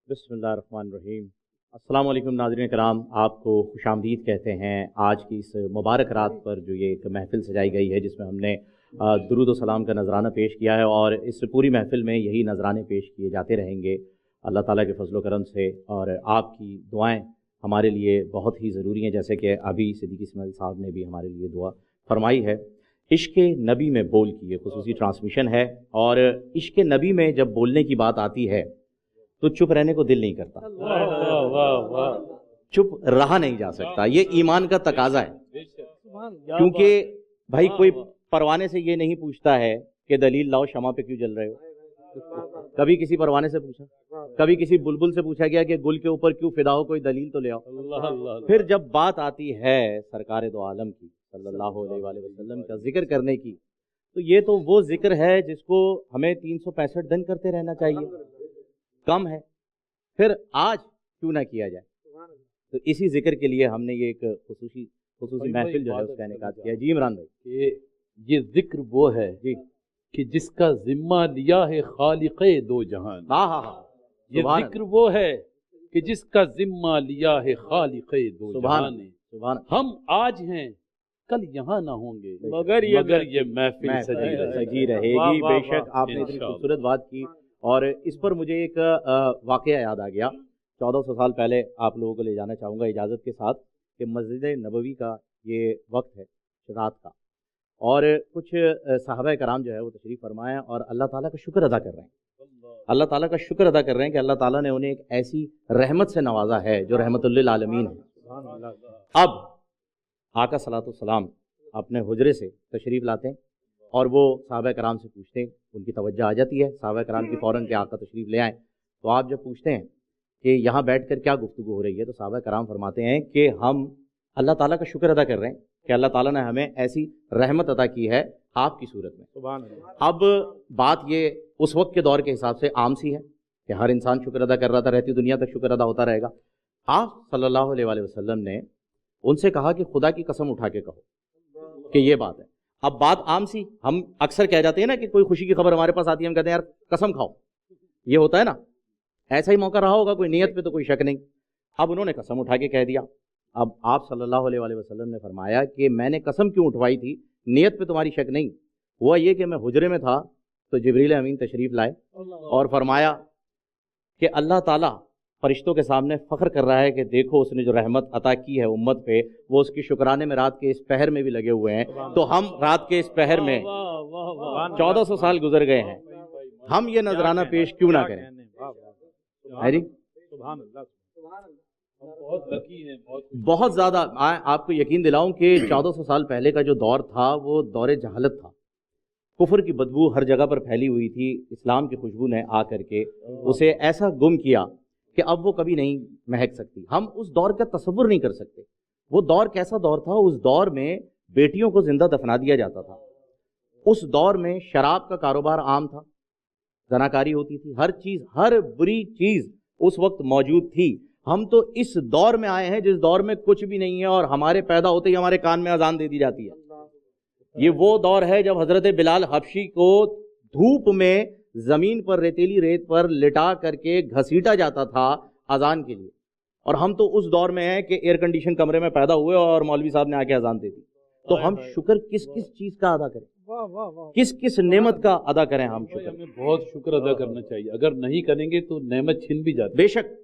बिस्मिल्लाहिर्रहमानिर्रहीम। अस्सलाम वालेकुम नाज़रीन कराम, आपको खुशामदीद कहते हैं। आज की इस मुबारक रात पर जो ये एक महफ़िल सजाई गई है जिसमें हमने दुरूद व सलाम का नजराना पेश किया है और इस पूरी महफ़िल में यही नजराने पेश किए जाते रहेंगे अल्लाह ताला के फजल व करम से। और आपकी दुआएं हमारे लिए बहुत ही ज़रूरी हैं, जैसे कि अभी सिद्दीकी इस्माइल साहब ने भी हमारे लिए दुआ फरमाई है। इश्क़ नबी में बोल की ये खुसूसी ट्रांसमिशन है और इश्क़ नबी में जब बोलने की बात आती है तो चुप रहने को दिल नहीं करता। वाह वाह वाह, चुप रहा नहीं जा सकता, ये ईमान का तकाजा है। क्योंकि भाई कोई परवाने से ये नहीं पूछता है कि दलील लाओ, शमा पे क्यों जल रहे हो। कभी किसी परवाने से पूछा, कभी किसी बुलबुल से पूछा गया कि गुल के ऊपर क्यों फिदा हो, कोई दलील तो ले आओ। फिर जब बात आती है सरकार दो आलम की सल्लल्लाहु अलैहि वसल्लम का जिक्र करने की, तो ये तो वो जिक्र है जिसको हमें 365 दिन करते रहना चाहिए, कम है। फिर आज क्यों ना किया जाए। तो इसी जिक्र के लिए हमने ये एक खुसूसी महफिल जो है उसका इनेकाद किया। जी इमरान भाई, ये जिक्र वो है जी कि जिसका जिम्मा लिया है खालिक़े दो जहान। हाँ हाँ हाँ, ये जिक्र वो है कि जिसका जिम्मा लिया है खालिक़े दो जहान। सुभान। हम आज हैं, कल यहाँ ना होंगे, मगर ये महफिल सजी रहेगी। बेशक आपने इतनी खूबसूरत बात की और इस पर मुझे एक वाक़या याद आ गया। 1400 साल पहले आप लोगों को ले जाना चाहूँगा इजाज़त के साथ कि मस्जिद नबवी का ये वक्त है रात का, और कुछ सहाबा कराम जो है वो तशरीफ़ फरमाए और अल्लाह ताला का शुक्र अदा कर रहे हैं। अल्लाह ताला का शुक्र अदा कर रहे हैं कि अल्लाह ताला ने उन्हें एक ऐसी रहमत से नवाजा है जो रहमतुल लिल आलमीन है। अब आका सलातो सलाम अपने हुजरे से तशरीफ़ लाते हैं और वो सहाबा कराम से पूछते हैं, उनकी तवज्जो आ जाती है सहाबा कराम की फ़ौरन के आका तशरीफ़ ले आएँ। तो आप जब पूछते हैं कि यहाँ बैठकर क्या गुफ्तगू हो रही है, तो सहाबा कराम फरमाते हैं कि हम अल्लाह ताला का शुक्र अदा कर रहे हैं कि अल्लाह ताला ने हमें ऐसी रहमत अता की है आपकी सूरत में। सुभान अल्लाह। अब बात ये उस वक्त के दौर के हिसाब से आम सी है कि हर इंसान शुक्र अदा कर रहा था, रहती दुनिया तक शुक्र अदा होता रहेगा। आप सल्लल्लाहु अलैहि वसल्लम ने उनसे कहा कि खुदा की कसम उठा के कहो कि ये बात है। अब बात आम सी, हम अक्सर कह जाते हैं ना कि कोई खुशी की खबर हमारे पास आती है, हम कहते हैं यार कसम खाओ, ये होता है ना, ऐसा ही मौका रहा होगा, कोई नियत पे तो कोई शक नहीं। अब उन्होंने कसम उठा के कह दिया। अब आप सल्लल्लाहु अलैहि वसल्लम ने फरमाया कि मैंने कसम क्यों उठवाई थी, नियत पे तुम्हारी शक नहीं, हुआ ये कि मैं हुजरे में था तो जिब्रील अमीन तशरीफ़ लाए और फरमाया कि अल्लाह ताला फरिश्तों के सामने फ़ख्र कर रहा है कि देखो उसने जो रहमत अता की है उम्मत पे, वो उसकी शुक्राने में रात के इस पहर में भी लगे हुए हैं। तो हम रात के इस पहर में 1400 साल गुजर गए हैं, हम ये नजराना पेश क्यों ना करें। है जी, बहुत ज़्यादा। आपको यकीन दिलाऊं कि 1400 साल पहले का जो दौर था वो दौरे जहालत था। कुफर की बदबू हर जगह पर फैली हुई थी। इस्लाम की खुशबू ने आकर के उसे ऐसा गुम किया कि अब वो कभी नहीं महक सकती। हम उस दौर का तसव्वुर नहीं कर सकते। वो दौर कैसा दौर था। उस दौर में बेटियों को जिंदा दफना दिया जाता था। उस दौर में शराब का कारोबार आम था, जनाकारी होती थी, हर चीज़, हर बुरी चीज़ उस वक्त मौजूद थी। हम तो इस दौर में आए हैं जिस दौर में कुछ भी नहीं है और हमारे पैदा होते ही हमारे कान में अजान दे दी जाती है। ये वो दौर है जब हजरत बिलाल हबशी को धूप में जमीन पर, रेतीली रेत पर लिटा करके घसीटा जाता था अजान के लिए, और हम तो उस दौर में हैं कि एयर कंडीशन कमरे में पैदा हुए और मौलवी साहब ने आके अजान दे दी। तो हम शुक्र किस किस चीज का अदा करें, किस किस नेमत का अदा करें। हम शुक्र, हमें बहुत शुक्र अदा करना चाहिए। अगर नहीं करेंगे तो नेमत छिन भी जाती है। बेशक